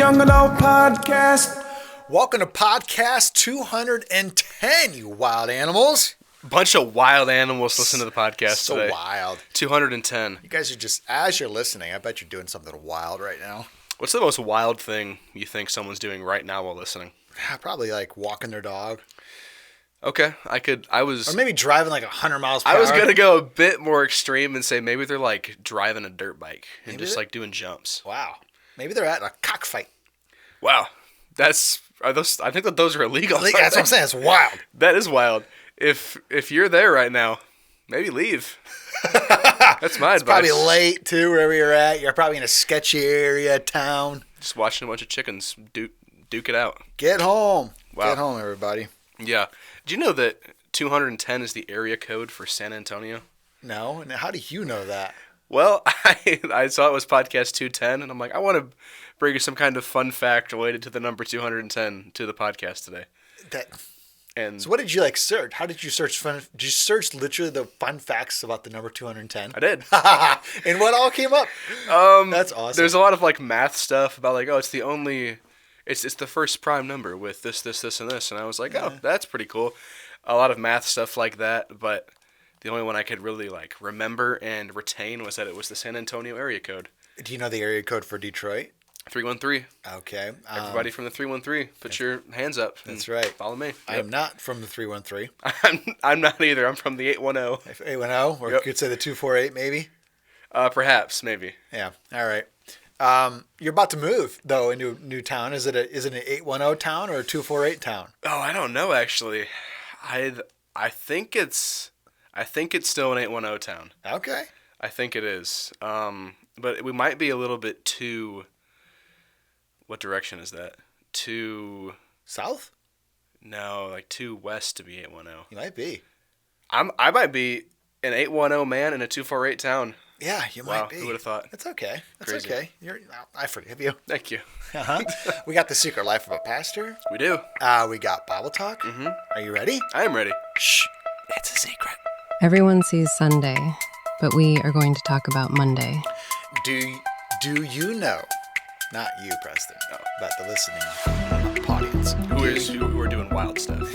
Young Adult Podcast. Welcome to podcast 210, you wild animals. Bunch of wild animals listen to the podcast So today. wild. 210. You guys are just, as you're listening, I bet you're doing something wild right now. What's the most wild thing you think someone's doing right now while listening? Probably like walking their dog. Okay, Or maybe driving like 100 miles per hour. I was going to go a bit more extreme and say maybe they're like driving a dirt bike and Maybe just like doing jumps. Wow. Maybe they're at a cockfight. Wow. I think that those are illegal. That's what I'm saying. It's wild. That is wild. If you're there right now, maybe leave. That's my advice. Probably late too, wherever you're at. You're probably in a sketchy area, town. Just watching a bunch of chickens duke it out. Get home. Wow. Get home, everybody. Yeah. Do you know that 210 is the area code for San Antonio? No? And how do you know that? Well, I saw it was podcast 210, and I'm like, I want to bring you some kind of fun fact related to the number 210 to the podcast today. And So what did you search? How did you search fun? Did you search literally the fun facts about the number 210? I did. And what all came up? That's awesome. There's a lot of math stuff about it's the first prime number with this, and this, and I was like, oh, that's pretty cool. A lot of math stuff like that, but the only one I could really remember and retain was that it was the San Antonio area code. Do you know the area code for Detroit? 313. Okay. Everybody from the 313, put your hands up. That's right. Follow me. I am not from the 313. I'm not either. I'm from the 810. 810, or you could say the 248 maybe? Perhaps, maybe. Yeah. All right. You're about to move though into a new town. Is it an 810 town or a 248 town? Oh, I don't know actually. I think it's still an 810 town. Okay. I think it is. But we might be a little bit too. What direction is that? Too south? No, too west to be 810. You might be. I might be an 810 man in a 248 town. Yeah, you might be. Who would have thought? That's okay. That's Crazy. okay. I forgive you. Thank you. We got the Secret Life of a Pastor. We do. We got Bible Talk. Mm-hmm. Are you ready? I am ready. Shh. It's a secret. Everyone sees Sunday, but we are going to talk about Monday. Do you know? Not you, Preston, but the listening audience. Who are doing wild stuff.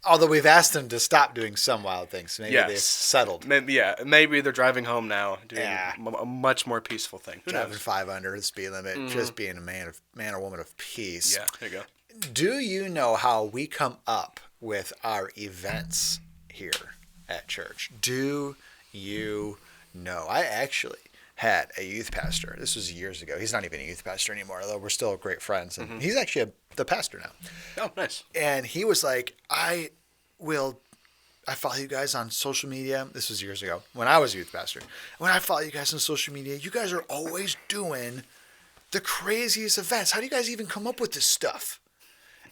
Although we've asked them to stop doing some wild things. Maybe they've settled. Maybe they're driving home now, doing a much more peaceful thing. Driving 5 under the speed limit, just being a man or woman of peace. Yeah, there you go. Do you know how we come up with our events here at church? Do you know? I actually had a youth pastor. This was years ago. He's not even a youth pastor anymore, although we're still great friends. And he's actually the pastor now. Oh, nice. And he was like, I follow you guys on social media. This was years ago when I was a youth pastor. When I follow you guys on social media, you guys are always doing the craziest events. How do you guys even come up with this stuff?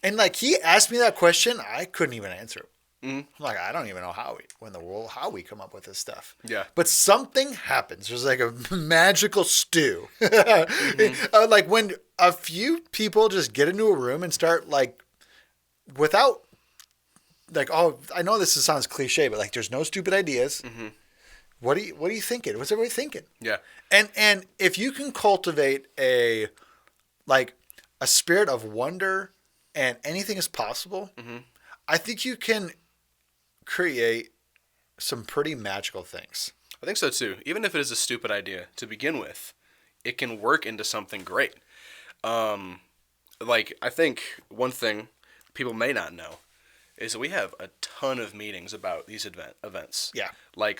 And he asked me that question. I couldn't even answer it. Mm-hmm. I don't even know how we come up with this stuff. Yeah. But something happens. There's a magical stew. Mm-hmm. When a few people just get into a room and start without I know this sounds cliche, but there's no stupid ideas. Mm-hmm. What are you thinking? What's everybody thinking? Yeah. And if you can cultivate a spirit of wonder and anything is possible, mm-hmm. I think you can create some pretty magical things. I think so too. Even if it is a stupid idea to begin with, it can work into something great. I think one thing people may not know is that we have a ton of meetings about these events. Yeah.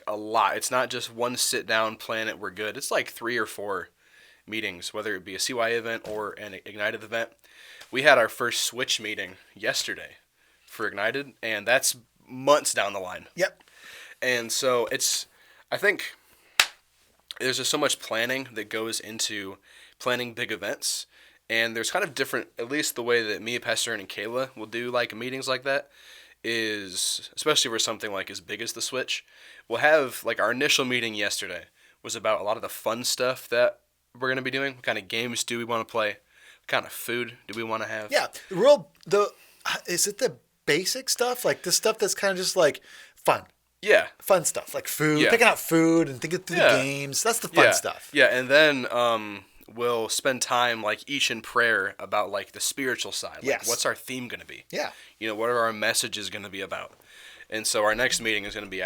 A lot. It's not just one sit down, plan it, we're good. It's 3 or 4 meetings, whether it be a CY&YA event or an Ignited event. We had our first Switch meeting yesterday for Ignited, and that's months down the line. Yep. And so I think there's just so much planning that goes into planning big events, and there's kind of different, at least the way that me, Pastor, and Kayla will do meetings like that is, especially for something as big as the Switch, we'll have our initial meeting yesterday was about a lot of the fun stuff that we're going to be doing. What kind of games do we want to play? What kind of food do we want to have? Yeah. Is it the basic stuff? The stuff that's kind of just fun. Yeah. Fun stuff. Food. Yeah. Picking out food and thinking through the games. That's the fun stuff. Yeah. And then we'll spend time like each in prayer about like the spiritual side. Like, Yes. what's our theme going to be? Yeah. You know, what are our messages going to be about? And so our next meeting is going to be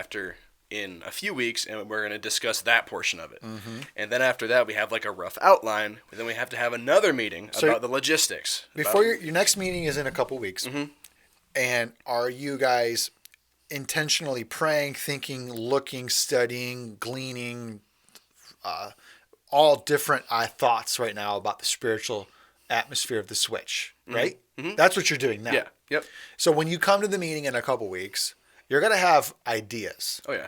in a few weeks, and we're going to discuss that portion of it. And then after that, we have like a rough outline. Then we have to have another meeting about the logistics. Before your next meeting is in a couple weeks, and are you guys intentionally praying, thinking, looking, studying, gleaning, all different thoughts right now about the spiritual atmosphere of the switch, right? That's what you're doing now. Yeah. Yep. So when you come to the meeting in a couple weeks, you're going to have ideas. Oh, yeah.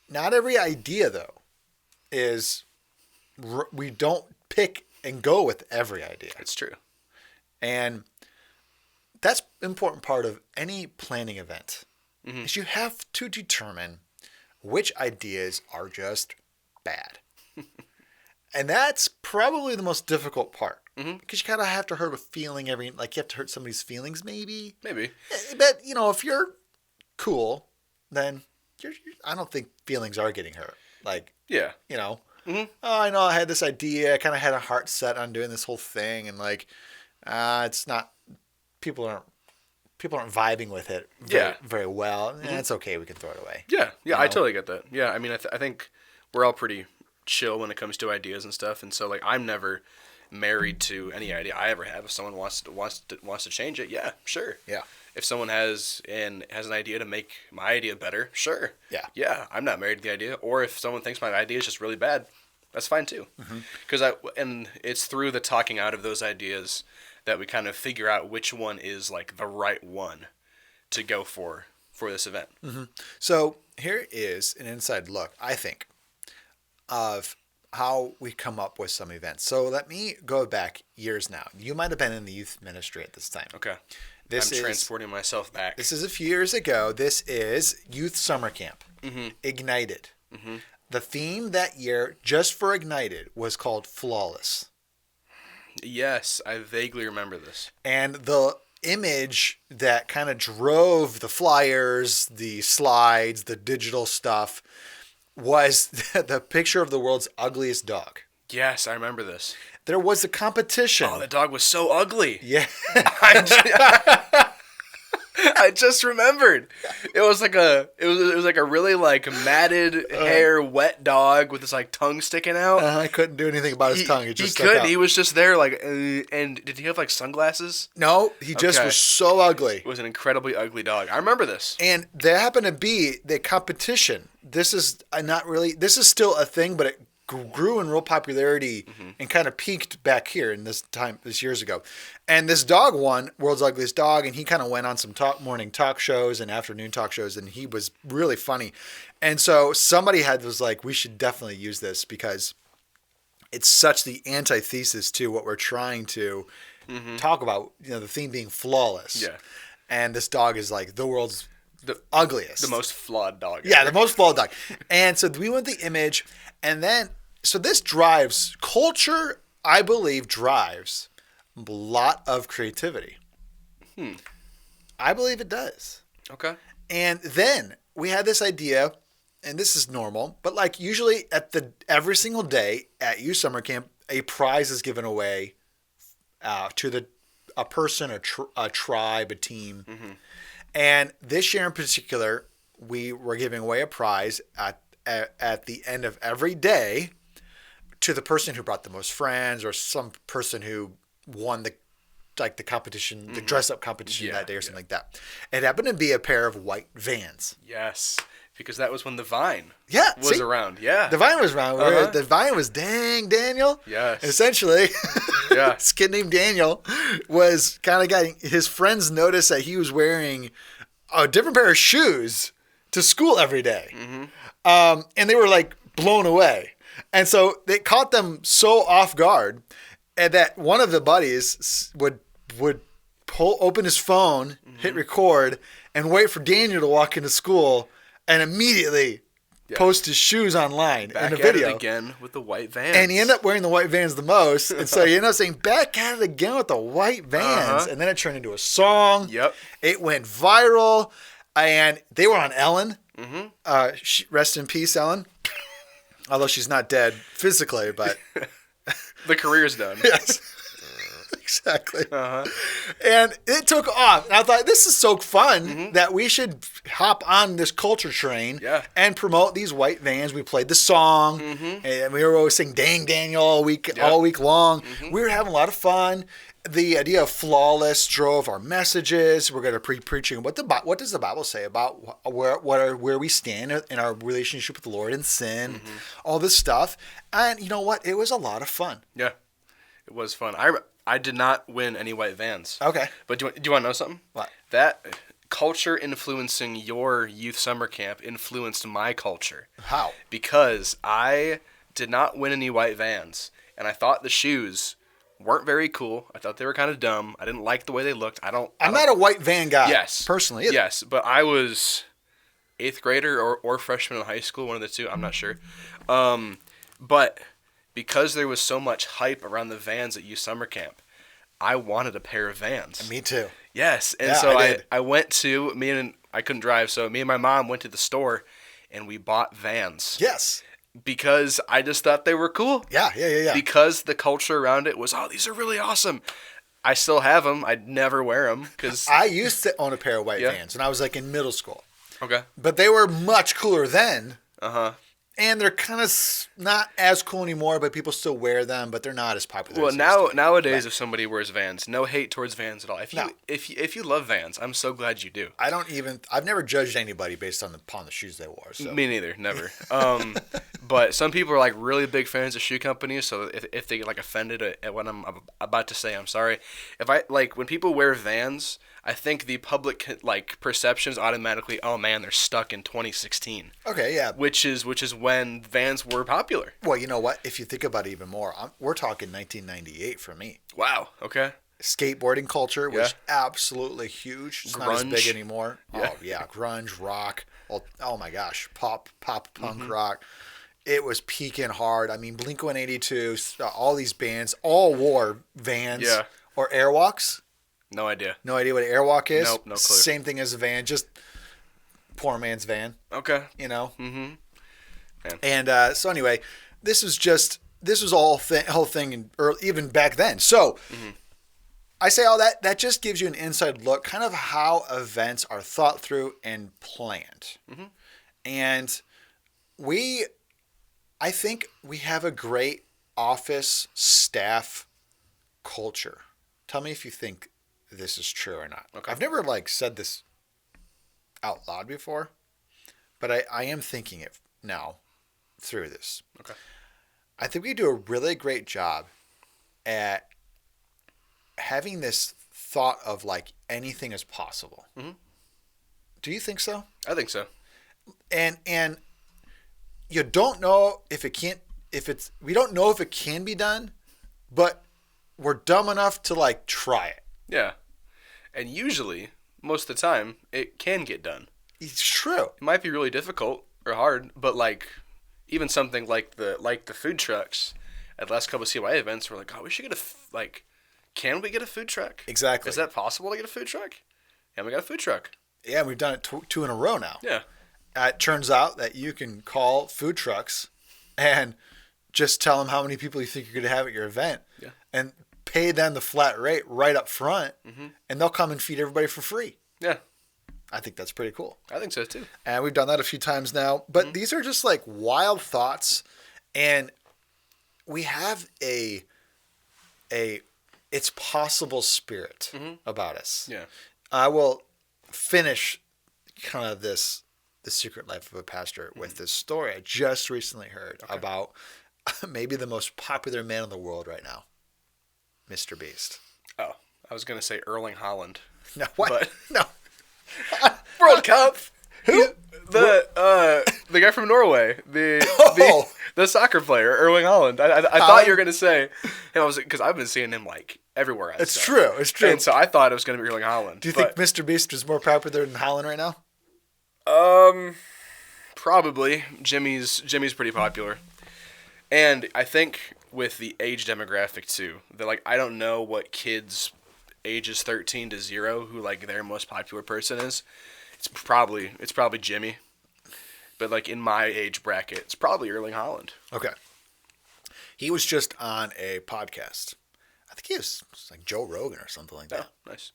Not every idea, though, is we don't pick and go with every idea. It's true. And that's an important part of any planning event is you have to determine which ideas are just bad. And that's probably the most difficult part because you kind of have to hurt a feeling like you have to hurt somebody's feelings maybe. Maybe. But, if you're cool, then I don't think feelings are getting hurt. Like, Yeah. oh, I know I had this idea. I kind of had a heart set on doing this whole thing. And like, it's not, people aren't vibing with it very well. It's okay. We can throw it away. Yeah. Yeah. I totally get that. Yeah. I mean, I think we're all pretty chill when it comes to ideas and stuff. And so like, I'm never married to any idea I ever have. If someone wants to change it, yeah, sure. Yeah. If someone has an idea to make my idea better, sure. Yeah. Yeah, I'm not married to the idea. Or if someone thinks my idea is just really bad, that's fine too. Because and it's through the talking out of those ideas that we kind of figure out which one is like the right one to go for this event. So here is an inside look, I think, of how we come up with some events. So let me go back years now. You might have been in the youth ministry at this time. Okay. I'm transporting myself back. This is a few years ago. This is Youth Summer Camp, Ignited. The theme that year, just for Ignited, was called Flawless. Yes, I vaguely remember this. And the image that kind of drove the flyers, the slides, the digital stuff was the picture of the world's ugliest dog. Yes, I remember this. There was a competition. Oh, the dog was so ugly. Yeah. I just remembered. It was like a really like matted hair, wet dog with his like tongue sticking out. I couldn't do anything about his tongue. It just stuck out. He was just there like. And did he have like sunglasses? No, he just was so ugly. It was an incredibly ugly dog. I remember this. And there happened to be the competition. This is This is still a thing, but it grew in real popularity and kind of peaked back here in this years ago. And this dog won World's Ugliest Dog, and he kind of went on some morning talk shows and afternoon talk shows, and he was really funny. And so somebody was like, we should definitely use this because it's such the antithesis to what we're trying to talk about, the theme being flawless. Yeah. And this dog is like the world's ugliest. The most flawed dog ever. Yeah, the most flawed dog. And so we went the image, and then, so this drives, culture, I believe, drives a lot of creativity. I believe it does. Okay. And then we had this idea, and this is normal, but like usually every single day at youth summer camp, a prize is given away to a person, a tribe, a team. And this year in particular, we were giving away a prize at the end of every day to the person who brought the most friends or some person who won the competition, the dress up competition that day or something like that. It happened to be a pair of white Vans. Yes, because that was when the Vine was around. Yeah. The Vine was around. The Vine was Dang Daniel. Yes. Essentially, Yeah. this kid named Daniel was kind of getting his friends noticed that he was wearing a different pair of shoes to school every day. And they were like blown away. And so they caught them so off guard and that one of the buddies would open his phone, hit record, and wait for Daniel to walk into school and immediately post his shoes online Back in a video. at it again with the white Vans. And he ended up wearing the white Vans the most. And so he ended up saying, back at it again with the white Vans. And then it turned into a song. Yep. It went viral. And they were on Ellen. Rest in peace, Ellen. Although she's not dead physically, but The career's done. Yes. Exactly. Uh-huh. And it took off. And I thought, this is so fun that we should hop on this culture train and promote these white vans. We played the song, and we were always singing Dang Daniel all week long. We were having a lot of fun. The idea of flawless drove our messages. We're going to be preaching what does the Bible say about where we stand in our relationship with the Lord and sin, all this stuff. And you know what? It was a lot of fun. Yeah, it was fun. I did not win any white vans. Okay. But do you want to know something? What? That culture influencing your youth summer camp influenced my culture. How? Because I did not win any white vans, and I thought the shoes weren't very cool. I thought they were kind of dumb. I didn't like the way they looked. I'm not a white van guy. Yes. Personally. Either. Yes, but I was 8th grader or freshman in high school, one of the two. I'm not sure. But because there was so much hype around the vans at youth summer camp, I wanted a pair of vans. Me too. Yes, and I went to I couldn't drive, so me and my mom went to the store, and we bought vans. Yes. Because I just thought they were cool. Yeah. Because the culture around it was, these are really awesome. I still have them. I'd never wear them because I used to own a pair of white vans when I was like in middle school. Okay. But they were much cooler then. Uh-huh. And they're kind of not as cool anymore, but people still wear them, but they're not as popular. Well, nowadays, if somebody wears Vans, no hate towards Vans at all. If you love Vans, I'm so glad you do. I've never judged anybody based upon the shoes they wore. So. Me neither, never. But some people are like really big fans of shoe companies, so if they get like offended at what I'm about to say, I'm sorry. When people wear Vans, I think the public perception is automatically, oh man, they're stuck in 2016. Okay, yeah. Which is when Vans were popular. Well, you know what? If you think about it even more, we're talking 1998 for me. Wow. Okay. Skateboarding culture was absolutely huge. It's not as big anymore. Yeah. Oh yeah, grunge, rock. Oh my gosh, pop, punk rock. It was peaking hard. I mean, Blink-182, all these bands all wore Vans or Airwalks. No idea. No idea what an Airwalk is? Nope, no clue. Same thing as a van, just poor man's van. Okay. You know? Mm-hmm. Man. And so anyway, this was all whole thing even back then. So I say all that. That just gives you an inside look, kind of how events are thought through and planned. Mm-hmm. And I think we have a great office staff culture. Tell me if you think this is true or not. Okay. I've never said this out loud before, but I am thinking it now through this. Okay. I think we do a really great job at having this thought of anything is possible. Mm-hmm. Do you think so? I think so. And you don't know we don't know if it can be done, but we're dumb enough to try it. Yeah. And usually, most of the time, it can get done. It's true. It might be really difficult or hard, but even something like the food trucks at the last couple of CY&YA events, we're we should get can we get a food truck? Exactly. Is that possible to get a food truck? And we got a food truck. Yeah, we've done it two in a row now. Yeah. It turns out that you can call food trucks and just tell them how many people you think you're going to have at your event and pay them the flat rate right up front, and they'll come and feed everybody for free. Yeah. I think that's pretty cool. I think so too. And we've done that a few times now, but these are just wild thoughts, and we have a it's possible spirit about us. Yeah. I will finish kind of the secret life of a pastor with this story I just recently heard about maybe the most popular man in the world right now, Mr. Beast. Oh, I was going to say Erling Haaland. No, what? But no. World Cup. Who? The guy from Norway, the soccer player, Erling Haaland. I thought you were gonna say him. Because I've been seeing him everywhere. It's true. It's true. And so I thought it was gonna be Erling Haaland. Do you think Mr. Beast is more popular than Haaland right now? Probably. Jimmy's pretty popular, and I think with the age demographic too, that I don't know what kids ages 13 to 0 who their most popular person is. It's probably Jimmy, but in my age bracket, it's probably Erling Haaland. Okay. He was just on a podcast. I think he was like Joe Rogan or something like that. Oh, nice.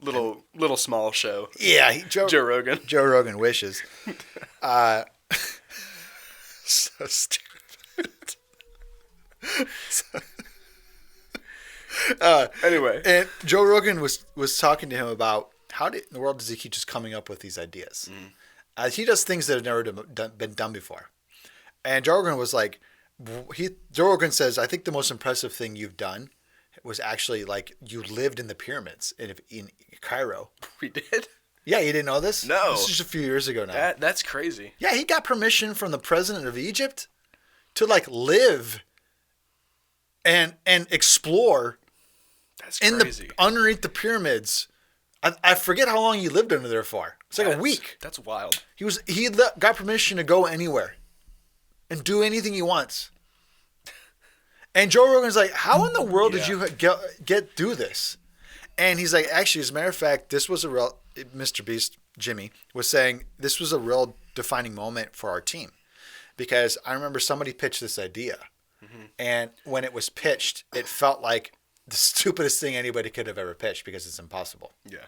Little small show. Yeah, Joe Rogan. Joe Rogan wishes. So stupid. Anyway, and Joe Rogan was talking to him about how in the world does he keep just coming up with these ideas? He does things that have never been done before. And Joe Rogan was like, Joe Rogan says, I think the most impressive thing you've done was actually like you lived in the pyramids in Cairo. we did. Yeah, you didn't know this? No. This is just a few years ago now. That's crazy. Yeah, he got permission from the president of Egypt to like live and explore That's in crazy. underneath the pyramids. I forget how long he lived under there for. It's like a week. That's wild. He got permission to go anywhere and do anything he wants. And Joe Rogan's like, how in the world did you get through this? And he's like, actually, as a matter of fact, this was a real, Mr. Beast, Jimmy, was saying this was a real defining moment for our team. Because I remember somebody pitched this idea. And when it was pitched, it felt like the stupidest thing anybody could have ever pitched because it's impossible. Yeah.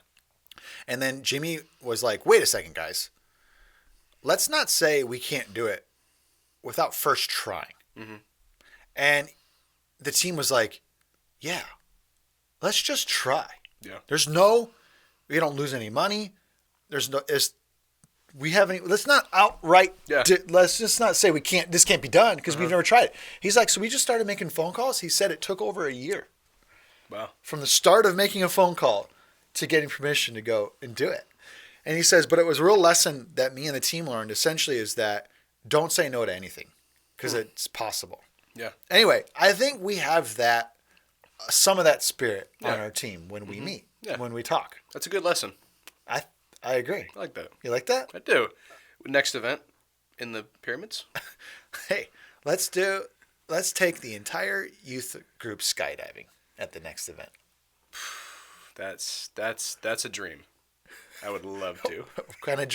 And then Jimmy was like, wait a second, guys. Let's not say we can't do it without first trying. And the team was like, yeah, let's just try. Yeah. We don't lose any money. Let's not outright, let's just not say this can't be done because we've never tried it. He's like, so we just started making phone calls. He said it took over a year. Wow. From the start of making a phone call to getting permission to go and do it. And he says, but it was a real lesson that me and the team learned essentially is that don't say no to anything because it's possible. Yeah. Anyway, I think we have some of that spirit on our team when we meet, when we talk. That's a good lesson. I agree. I like that. You like that? I do. Next event in the pyramids. Hey, let's take the entire youth group skydiving at the next event. That's a dream. I would love to.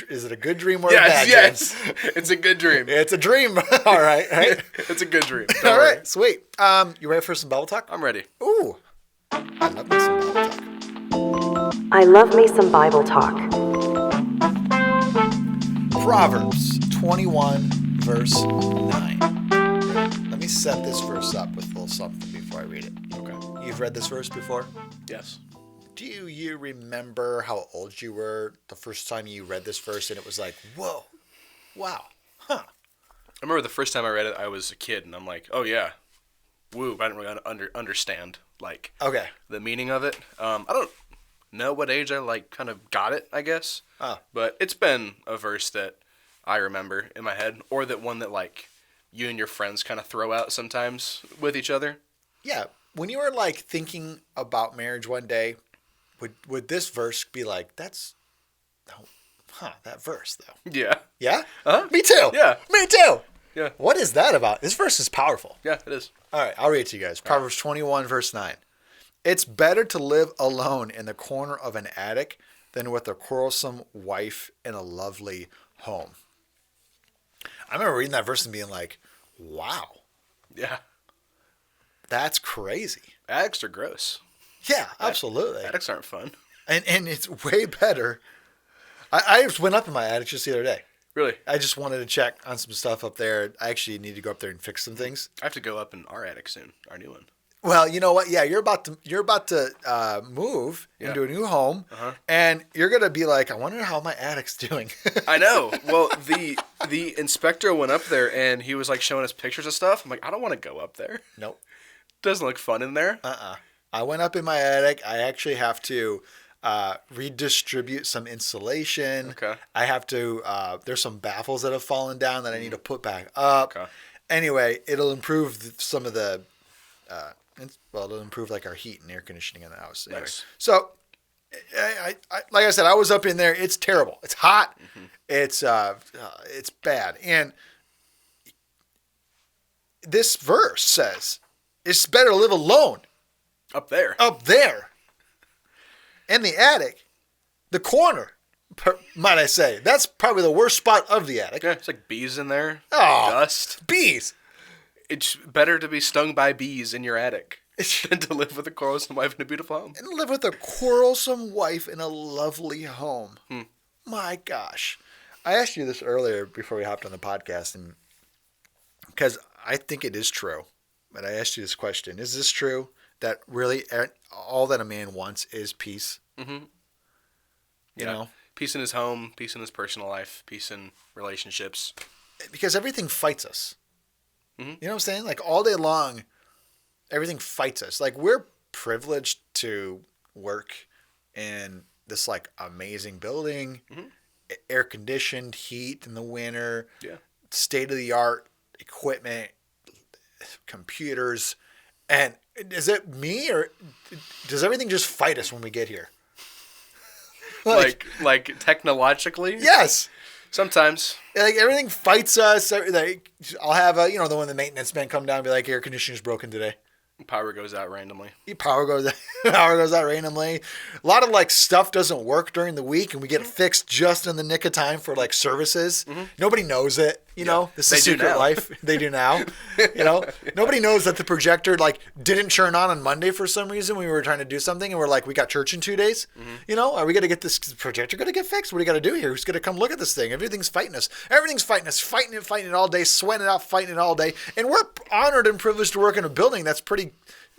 Is it a good dream or a bad dream? Yes. It's a good dream. It's a dream. All right. It's a good dream. All right. Sweet. You ready for some Bible talk? I'm ready. Ooh. I love me some Bible talk. I love me some Bible talk. Proverbs 21, verse 9. Let me set this verse up with a little something before I read it. Okay. You've read this verse before? Yes. Do you remember how old you were the first time you read this verse and it was like, whoa, wow, huh? I remember the first time I read it, I was a kid, and I'm like, oh yeah, woo, I didn't really understand, like, the meaning of it. I don't know what age I, kind of got it, I guess. But it's been a verse that I remember in my head, or that one that, you and your friends kind of throw out sometimes with each other. Yeah. When you were, thinking about marriage one day, would this verse be like, that verse, though? Yeah. Yeah? Uh-huh. Me too. Yeah. Me too. Yeah. What is that about? This verse is powerful. Yeah, it is. All right, I'll read it to you guys. Proverbs 21, verse 9. It's better to live alone in the corner of an attic than with a quarrelsome wife in a lovely home. I remember reading that verse and being like, wow. Yeah. That's crazy. Attics are gross. Yeah, absolutely. Attics aren't fun. And it's way better. I just went up in my attic just the other day. Really? I just wanted to check on some stuff up there. I actually need to go up there and fix some things. I have to go up in our attic soon, our new one. Well, you know what? Yeah, you're about to move into a new home, and you're gonna be like, I wonder how my attic's doing. I know. Well, the inspector went up there and he was showing us pictures of stuff. I'm like, I don't want to go up there. Nope. Doesn't look fun in there. I went up in my attic. I actually have to redistribute some insulation. Okay. I have to. There's some baffles that have fallen down that I need to put back up. Okay. Anyway, it'll improve some of the. It'll improve our heat and air conditioning in the house. Anyway. Nice. So, I like I said, I was up in there. It's terrible. It's hot. Mm-hmm. It's bad. And this verse says it's better to live alone. Up there. In the attic, the corner, might I say. That's probably the worst spot of the attic. Yeah, it's bees in there. Oh, dust. Bees. it's better to be stung by bees in your attic than to live with a quarrelsome wife in a beautiful home. And live with a quarrelsome wife in a lovely home. My gosh. I asked you this earlier before we hopped on the podcast, and because I think it is true. But I asked you this question. Is this true that really all that a man wants is peace? Mm-hmm. You know? Peace in his home, peace in his personal life, peace in relationships. Because everything fights us. Mm-hmm. You know what I'm saying? Like all day long, everything fights us. Like we're privileged to work in this like amazing building, air conditioned, heat in the winter, state of the art equipment, computers. And is it me or does everything just fight us when we get here? like technologically? Yes. Sometimes. Like everything fights us. Like I'll have the one the maintenance man come down and be like, air conditioner's broken today. Power goes out randomly. Power goes out randomly. A lot of like stuff doesn't work during the week, and we get it fixed just in the nick of time for like services. Nobody knows it. You know, this is Secret Life. They do now. You know, nobody knows that the projector like didn't turn on Monday for some reason when we were trying to do something, and we're like, we got church in 2 days. You know, are we gonna get this projector gonna get fixed? What do you got to do here? Who's gonna come look at this thing? Everything's fighting us. Everything's fighting us. Fighting it all day. Sweating it out. Fighting it all day. And we're honored and privileged to work in a building that's pretty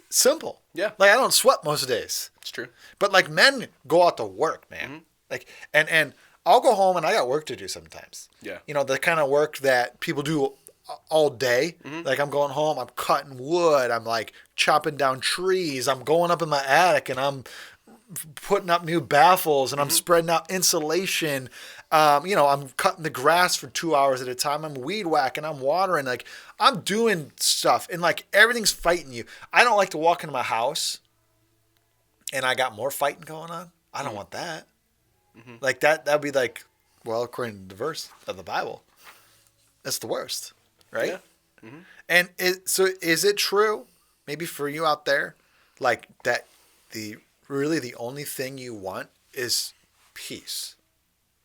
simple. Yeah. Like I don't sweat most days. It's true. But like men go out to work, man. Like and I'll go home and I got work to do sometimes. Yeah. You know, the kind of work that people do all day. Like I'm going home, I'm cutting wood, I'm like chopping down trees, I'm going up in my attic and I'm putting up new baffles and I'm spreading out insulation. You know, I'm cutting the grass for 2 hours at a time. I'm weed whacking, I'm watering, like I'm doing stuff and like everything's fighting you. I don't like to walk into my house and I got more fighting going on. I don't want that. Like that'd be like, well, according to the verse of the Bible, that's the worst, right? Yeah. And so is it true, maybe for you out there, like that the only thing you want is peace?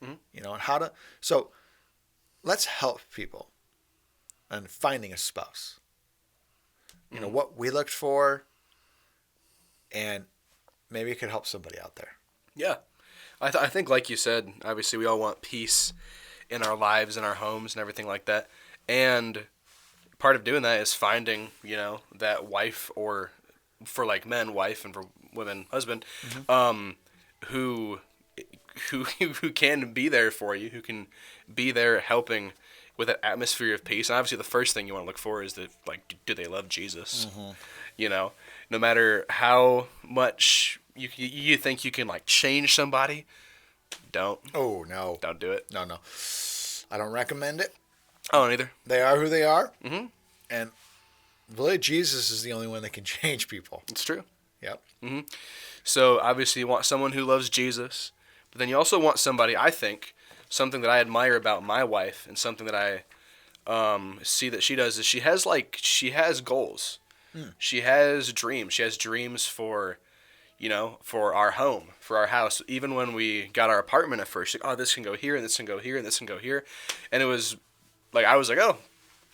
You know, and so let's help people in finding a spouse. You know, what we looked for, and maybe it could help somebody out there. Yeah. I think, like you said, obviously we all want peace in our lives, in our homes, and everything like that. And part of doing that is finding, you know, that wife, or for like men, wife, and for women, husband, who can be there for you, who can be there helping with that atmosphere of peace. And obviously, the first thing you want to look for is that, like, do they love Jesus? You know, no matter how much you think you can like change somebody, don't. Oh no! Don't do it. No. I don't recommend it. I don't either. They are who they are, and really, Jesus is the only one that can change people. It's true. Yep. So obviously, you want someone who loves Jesus, but then you also want somebody. I think something that I admire about my wife, and something that I see that she does, is she has goals. She has dreams. She has dreams for, you know, for our home, for our house. Even when we got our apartment at first, like, oh, this can go here, and this can go here, and this can go here. And it was like, I was like, oh,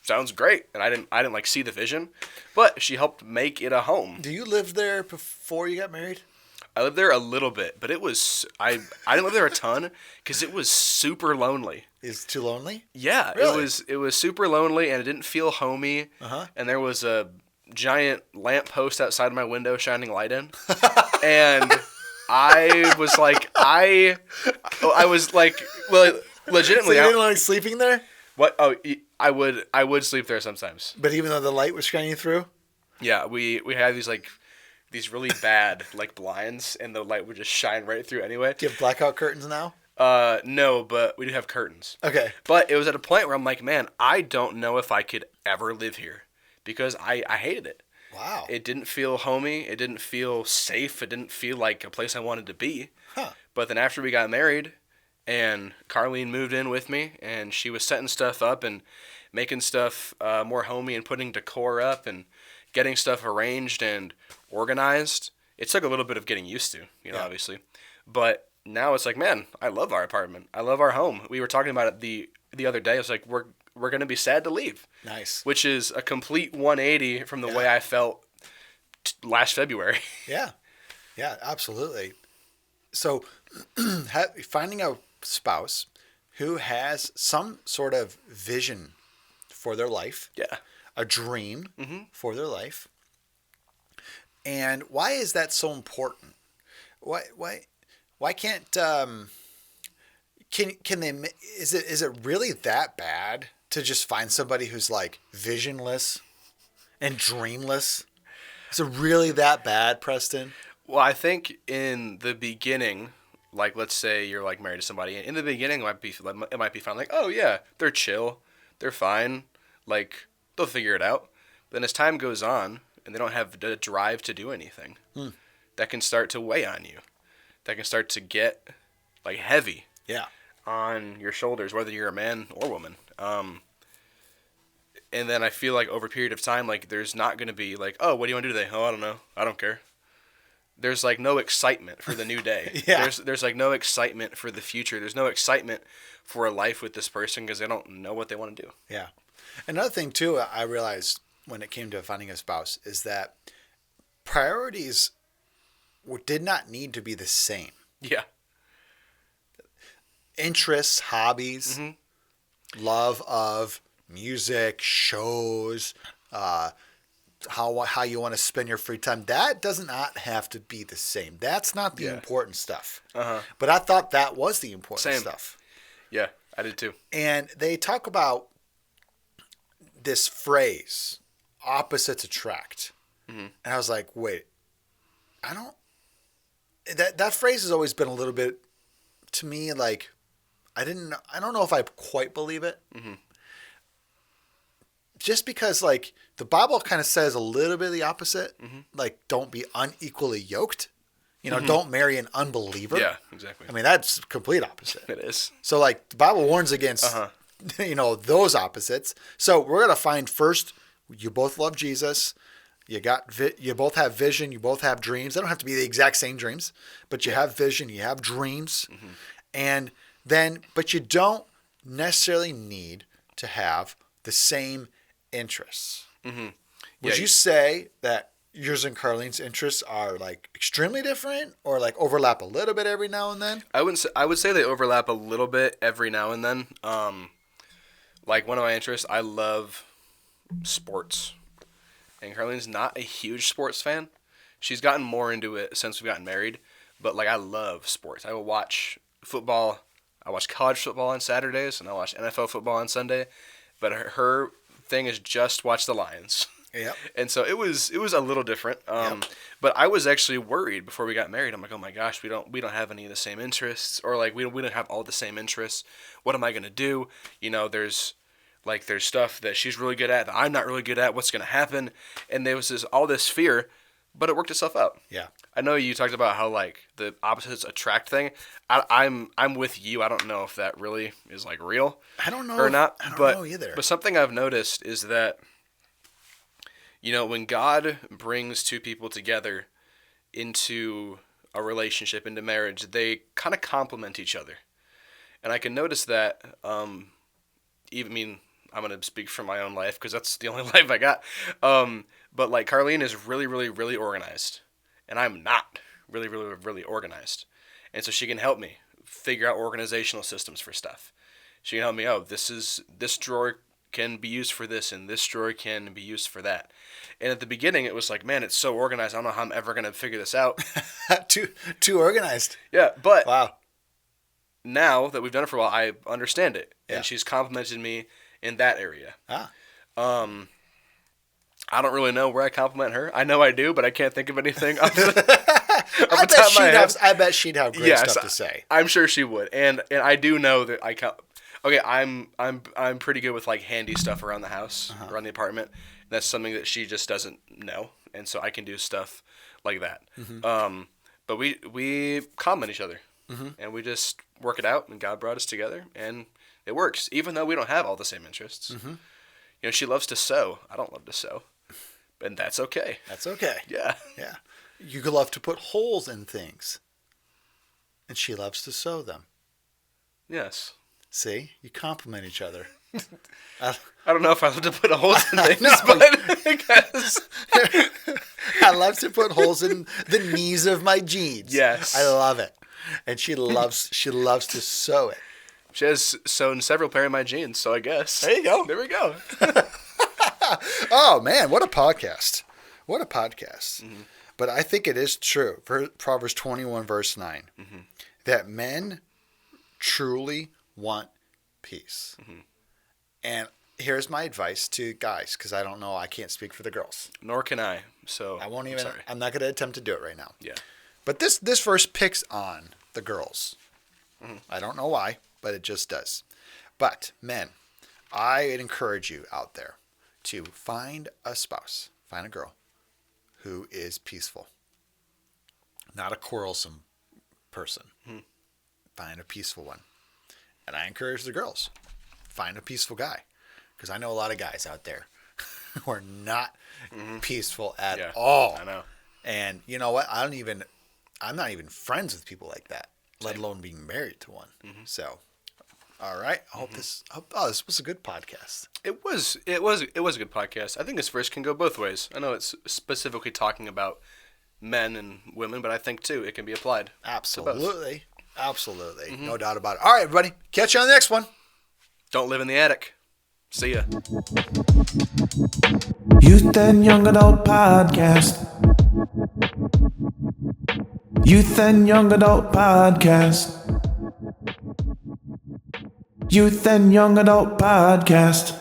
sounds great. And I didn't like see the vision, but she helped make it a home. Do you live there before you got married? I lived there a little bit, but it was, I didn't live there a ton because it was super lonely. Is it too lonely? Yeah, really? It was super lonely, and it didn't feel homey. And there was a giant lamp post outside my window shining light in. And I was like, well, legitimately. So you didn't like sleeping there? What? Oh, I would sleep there sometimes. But even though the light was shining through? Yeah, we had these really bad like blinds, and the light would just shine right through anyway. Do you have blackout curtains now? No, but we do have curtains. Okay. But it was at a point where I'm like, man, I don't know if I could ever live here, because I hated it. Wow. It didn't feel homey. It didn't feel safe. It didn't feel like a place I wanted to be. But then after we got married, and Carlene moved in with me, and she was setting stuff up and making stuff more homey and putting decor up and getting stuff arranged and organized. It took a little bit of getting used to, obviously. But now it's like, man, I love our apartment. I love our home. We were talking about it the other day. It's like we're we're going to be sad to leave. Nice. Which is a complete 180 from the way I felt last February. Yeah. Yeah, absolutely. So finding a spouse who has some sort of vision for their life, a dream for their life, and why is that so important? Why can't can they? Is it really that bad to just find somebody who's like visionless and dreamless? Is it really that bad, Preston? Well, I think in the beginning, like let's say you're like married to somebody, in the beginning it might be fine. Like, oh yeah, they're chill, they're fine, like they'll figure it out. But then as time goes on, and they don't have the drive to do anything, that can start to weigh on you. That can start to get like heavy. Yeah. On your shoulders, whether you're a man or woman. And then I feel like over a period of time, like there's not going to be like, oh, what do you want to do today? Oh, I don't know. I don't care. There's like no excitement for the new day. There's like no excitement for the future. There's no excitement for a life with this person because they don't know what they want to do. Yeah. Another thing too, I realized when it came to finding a spouse is that priorities did not need to be the same. Yeah. Interests, hobbies, love of music, shows, how you want to spend your free time. That does not have to be the same. That's not the important stuff. But I thought that was the important stuff. Yeah, I did too. And they talk about this phrase, opposites attract. And I was like, wait, that phrase has always been a little bit, to me, like, I don't know if I quite believe it. Just because, like, the Bible kind of says a little bit of the opposite. Like, don't be unequally yoked. You know, don't marry an unbeliever. Yeah, exactly. I mean, that's complete opposite. It is. So, like, the Bible warns against, those opposites. So we're going to find first, you both love Jesus. You both have vision. You both have dreams. They don't have to be the exact same dreams, but you have vision. You have dreams. And then, but you don't necessarily need to have the same interests. Would you say that yours and Carlene's interests are like extremely different, or like overlap a little bit every now and then? I would say they overlap a little bit every now and then. Like one of my interests, I love sports, and Carlene's not a huge sports fan. She's gotten more into it since we've gotten married, but like I love sports. I will watch football. I watch college football on Saturdays, and I watch NFL football on Sunday. But her thing is just watch the Lions. Yep. And so it was a little different. But I was actually worried before we got married. I'm like, oh my gosh, we don't have any of the same interests, or like we don't have all the same interests. What am I gonna do? You know, there's stuff that she's really good at that I'm not really good at. What's gonna happen? And there was all this fear, but it worked itself out. Yeah. I know you talked about how like the opposites attract thing. I'm with you. I don't know if that really is like real. I don't know or not. I don't but, know either. But something I've noticed is that, you know, when God brings two people together into a relationship, into marriage, they kind of complement each other. And I can notice that, I'm going to speak from my own life because that's the only life I got. But like Carlene is really, really, really organized. And I'm not really, really, really organized. And so she can help me figure out organizational systems for stuff. She can help me, this drawer can be used for this, and this drawer can be used for that. And at the beginning, it was like, man, it's so organized. I don't know how I'm ever going to figure this out. Too organized. Yeah, but wow. Now that we've done it for a while, I understand it. And she's complimented me in that area. I don't really know where I compliment her. I know I do, but I can't think of anything. I bet she'd have great stuff to say. I'm sure she would, and I do know that I can. Okay, I'm pretty good with like handy stuff around the house, around the apartment. That's something that she just doesn't know, and so I can do stuff like that. But we compliment each other, and we just work it out. And God brought us together, and it works, even though we don't have all the same interests. You know, she loves to sew. I don't love to sew. And that's okay. That's okay. Yeah. Yeah. You could love to put holes in things. And she loves to sew them. Yes. See? You compliment each other. I don't know if I love to put holes in things, know. but I guess. I love to put holes in the knees of my jeans. Yes. I love it. And she loves to sew it. She has sewn several pair of my jeans, so I guess. There you go. There we go. Oh, man, what a podcast. What a podcast. Mm-hmm. But I think it is true, Proverbs 21, verse 9, that men truly want peace. Mm-hmm. And here's my advice to guys, because I don't know, I can't speak for the girls. Nor can I, so I'm not going to attempt to do it right now. Yeah. But this verse picks on the girls. Mm-hmm. I don't know why, but it just does. But men, I encourage you out there to find a spouse, find a girl who is peaceful, not a quarrelsome person. Mm-hmm. Find a peaceful one. And I encourage the girls, find a peaceful guy, because I know a lot of guys out there who are not peaceful at all. I know. And you know what? I'm not even friends with people like that, let alone being married to one. Mm-hmm. So, all right. I hope this was a good podcast. It was a good podcast. I think this verse can go both ways. I know it's specifically talking about men and women, but I think too it can be applied. Absolutely. Absolutely. Mm-hmm. No doubt about it. All right, everybody. Catch you on the next one. Don't live in the attic. See ya. Youth and Young Adult Podcast. Youth and Young Adult Podcast. Youth and Young Adult Podcast.